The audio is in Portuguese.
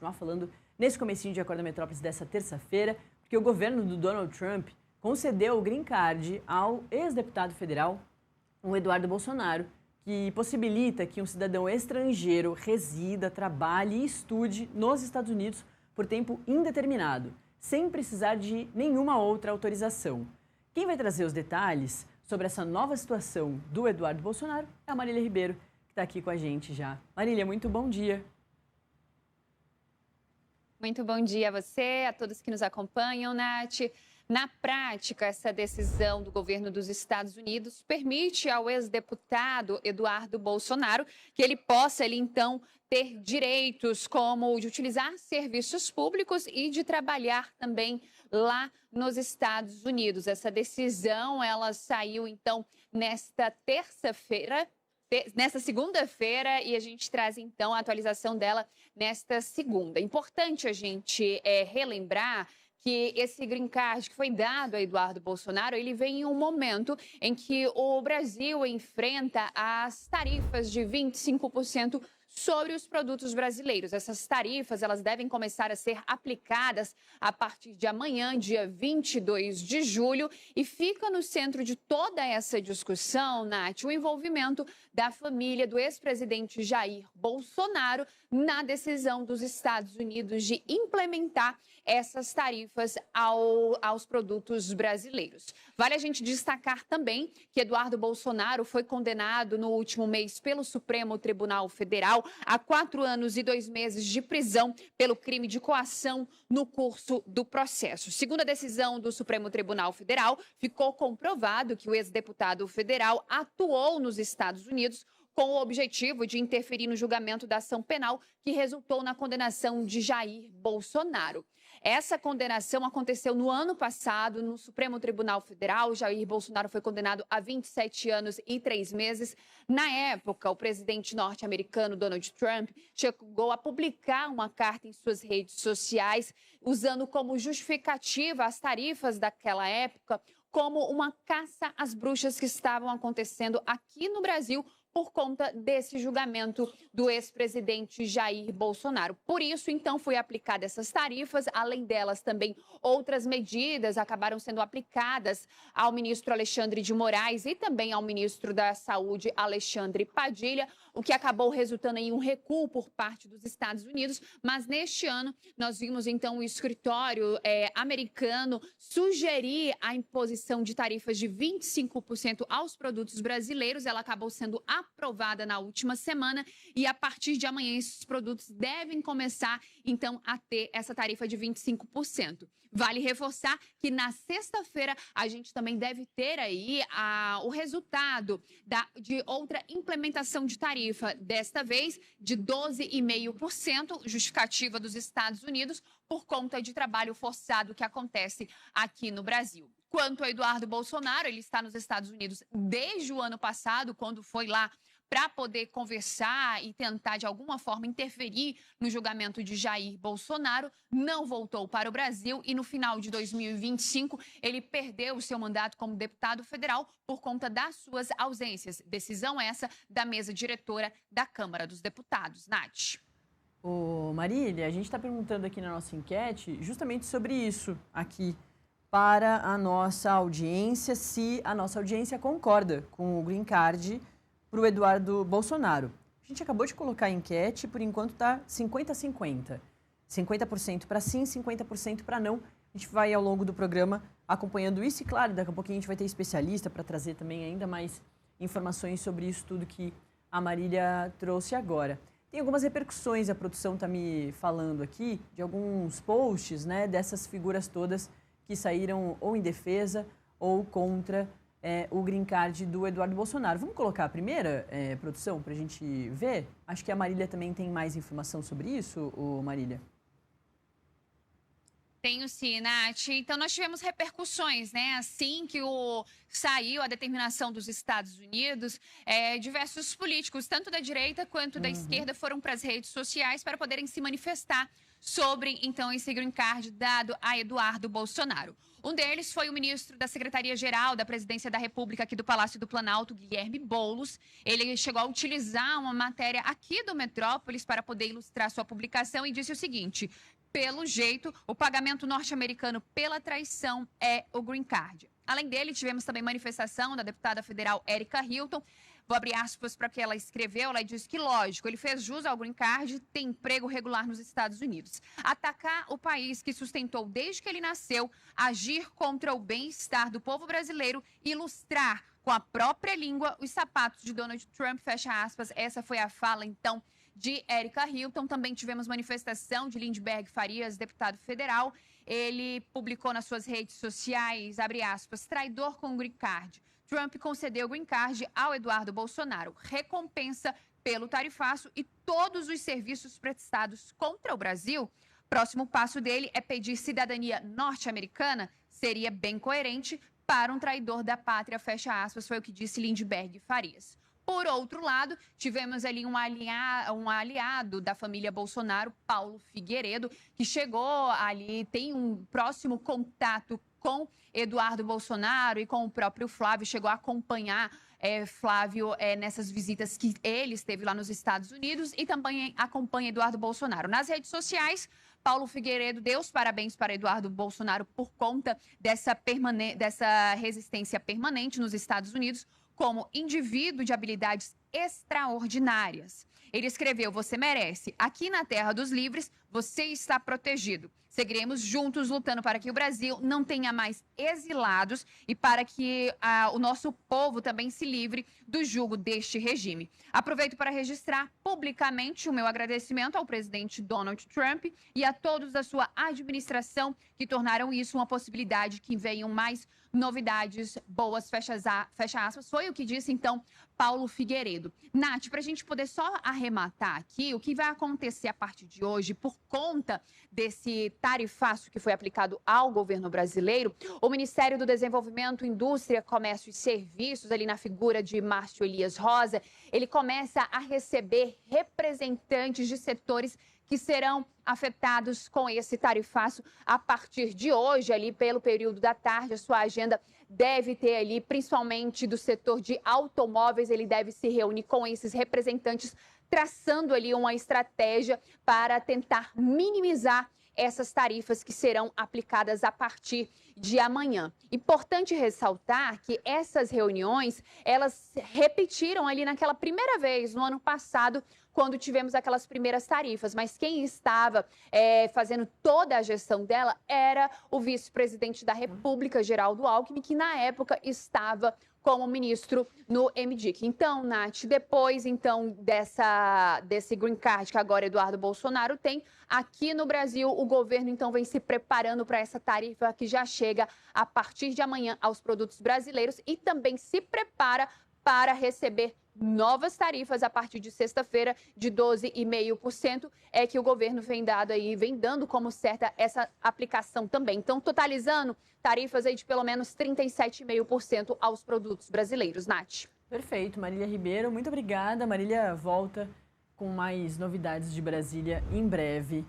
continuar falando nesse comecinho de Acorda Metrópolis dessa terça-feira, porque o governo do Donald Trump concedeu o green card ao ex-deputado federal, o Eduardo Bolsonaro, que possibilita que um cidadão estrangeiro resida, trabalhe e estude nos Estados Unidos por tempo indeterminado, sem precisar de nenhuma outra autorização. Quem vai trazer os detalhes sobre essa nova situação do Eduardo Bolsonaro é a Marília Ribeiro, que está aqui com a gente já. Marília, muito bom dia. Muito bom dia a você, a todos que nos acompanham, Nath. Na prática, essa decisão do governo dos Estados Unidos permite ao ex-deputado Eduardo Bolsonaro que ele possa, então, ter direitos como de utilizar serviços públicos e de trabalhar também lá nos Estados Unidos. Essa decisão, ela saiu, então, nesta segunda-feira, e a gente traz, então, a atualização dela nesta segunda. Importante a gente relembrar que esse green card que foi dado a Eduardo Bolsonaro, ele vem em um momento em que o Brasil enfrenta as tarifas de 25% sobre os produtos brasileiros. Essas tarifas, elas devem começar a ser aplicadas a partir de amanhã, dia 22 de julho, e fica no centro de toda essa discussão, Nath, o envolvimento da família do ex-presidente Jair Bolsonaro na decisão dos Estados Unidos de implementar essas tarifas aos produtos brasileiros. Vale a gente destacar também que Eduardo Bolsonaro foi condenado no último mês pelo Supremo Tribunal Federal a 4 anos e 2 meses de prisão pelo crime de coação no curso do processo. Segundo a decisão do Supremo Tribunal Federal, ficou comprovado que o ex-deputado federal atuou nos Estados Unidos com o objetivo de interferir no julgamento da ação penal que resultou na condenação de Jair Bolsonaro. Essa condenação aconteceu no ano passado no Supremo Tribunal Federal. Jair Bolsonaro foi condenado a 27 anos e 3 meses. Na época, o presidente norte-americano Donald Trump chegou a publicar uma carta em suas redes sociais, usando como justificativa as tarifas daquela época como uma caça às bruxas que estavam acontecendo aqui no Brasil por conta desse julgamento do ex-presidente Jair Bolsonaro. Por isso, então, foi aplicada essas tarifas. Além delas, também outras medidas acabaram sendo aplicadas ao ministro Alexandre de Moraes e também ao ministro da Saúde, Alexandre Padilha, o que acabou resultando em um recuo por parte dos Estados Unidos. Mas neste ano, nós vimos, então, o escritório americano sugerir a imposição de tarifas de 25% aos produtos brasileiros. Ela acabou sendo aprovada na última semana e a partir de amanhã esses produtos devem começar, então, a ter essa tarifa de 25%. Vale reforçar que na sexta-feira a gente também deve ter aí o resultado de outra implementação de tarifa, desta vez de 12,5%, justificativa dos Estados Unidos por conta de trabalho forçado que acontece aqui no Brasil. Quanto a Eduardo Bolsonaro, ele está nos Estados Unidos desde o ano passado, quando foi lá para poder conversar e tentar, de alguma forma, interferir no julgamento de Jair Bolsonaro, não voltou para o Brasil e, no final de 2025, ele perdeu o seu mandato como deputado federal por conta das suas ausências. Decisão essa da mesa diretora da Câmara dos Deputados. Nath. Ô Marília, a gente está perguntando aqui na nossa enquete justamente sobre isso aqui para a nossa audiência, se a nossa audiência concorda com o green card para o Eduardo Bolsonaro. A gente acabou de colocar a enquete, por enquanto está 50-50. 50% para sim, 50% para não. A gente vai, ao longo do programa, acompanhando isso e, claro, daqui a pouquinho a gente vai ter especialista para trazer também ainda mais informações sobre isso tudo que a Marília trouxe agora. Tem algumas repercussões, a produção está me falando aqui, de alguns posts, né, dessas figuras todas que saíram ou em defesa ou contra o green card do Eduardo Bolsonaro. Vamos colocar a primeira, produção, para a gente ver? Acho que a Marília também tem mais informação sobre isso, Marília. Tenho sim, Nath. Então, nós tivemos repercussões, né? Assim que saiu a determinação dos Estados Unidos, diversos políticos, tanto da direita quanto da esquerda, foram para as redes sociais para poderem se manifestar sobre, então, esse green card dado a Eduardo Bolsonaro. Um deles foi o ministro da Secretaria-Geral da Presidência da República aqui do Palácio do Planalto, Guilherme Boulos. Ele chegou a utilizar uma matéria aqui do Metrópolis para poder ilustrar sua publicação e disse o seguinte: pelo jeito, o pagamento norte-americano pela traição é o green card. Além dele, tivemos também manifestação da deputada federal Érica Hilton. Vou abrir aspas para o que ela escreveu. Ela disse que, lógico, ele fez jus ao green card, tem emprego regular nos Estados Unidos. Atacar o país que sustentou desde que ele nasceu, agir contra o bem-estar do povo brasileiro, ilustrar com a própria língua os sapatos de Donald Trump, fecha aspas. Essa foi a fala, então, de Érica Hilton. Também tivemos manifestação de Lindbergh Farias, deputado federal. Ele publicou nas suas redes sociais, abre aspas, traidor com o green card. Trump concedeu o green card ao Eduardo Bolsonaro. Recompensa pelo tarifaço e todos os serviços prestados contra o Brasil. Próximo passo dele é pedir cidadania norte-americana. Seria bem coerente para um traidor da pátria, fecha aspas, foi o que disse Lindbergh Farias. Por outro lado, tivemos ali um aliado da família Bolsonaro, Paulo Figueiredo, que chegou ali, tem um próximo contato com Eduardo Bolsonaro e com o próprio Flávio, chegou a acompanhar Flávio nessas visitas que ele esteve lá nos Estados Unidos e também acompanha Eduardo Bolsonaro. Nas redes sociais, Paulo Figueiredo deu os parabéns para Eduardo Bolsonaro por conta dessa resistência permanente nos Estados Unidos, como indivíduo de habilidades extraordinárias. Ele escreveu: você merece. Aqui na Terra dos Livres, você está protegido. Seguiremos juntos lutando para que o Brasil não tenha mais exilados e para que o nosso povo também se livre do jugo deste regime. Aproveito para registrar publicamente o meu agradecimento ao presidente Donald Trump e a todos da sua administração que tornaram isso uma possibilidade, que venham mais novidades boas, fecha aspas. Foi o que disse, então, Paulo Figueiredo. Nath, para a gente poder só arrematar aqui, o que vai acontecer a partir de hoje, por conta desse tarifaço que foi aplicado ao governo brasileiro, o Ministério do Desenvolvimento, Indústria, Comércio e Serviços, ali na figura de Márcio Elias Rosa, ele começa a receber representantes de setores que serão afetados com esse tarifaço a partir de hoje, ali pelo período da tarde. A sua agenda deve ter ali, principalmente do setor de automóveis, ele deve se reunir com esses representantes, traçando ali uma estratégia para tentar minimizar essas tarifas que serão aplicadas a partir de amanhã. Importante ressaltar que essas reuniões, elas repetiram ali naquela primeira vez, no ano passado, quando tivemos aquelas primeiras tarifas, mas quem estava fazendo toda a gestão dela era o vice-presidente da República, Geraldo Alckmin, que na época estava como ministro no MDIC. Então, Nath, depois então desse green card que agora Eduardo Bolsonaro tem, aqui no Brasil o governo então vem se preparando para essa tarifa que já chega a partir de amanhã aos produtos brasileiros e também se prepara para receber novas tarifas a partir de sexta-feira de 12,5%, que o governo vem dando como certa essa aplicação também. Então, totalizando tarifas aí de pelo menos 37,5% aos produtos brasileiros. Nath. Perfeito, Marília Ribeiro, muito obrigada. Marília volta com mais novidades de Brasília em breve.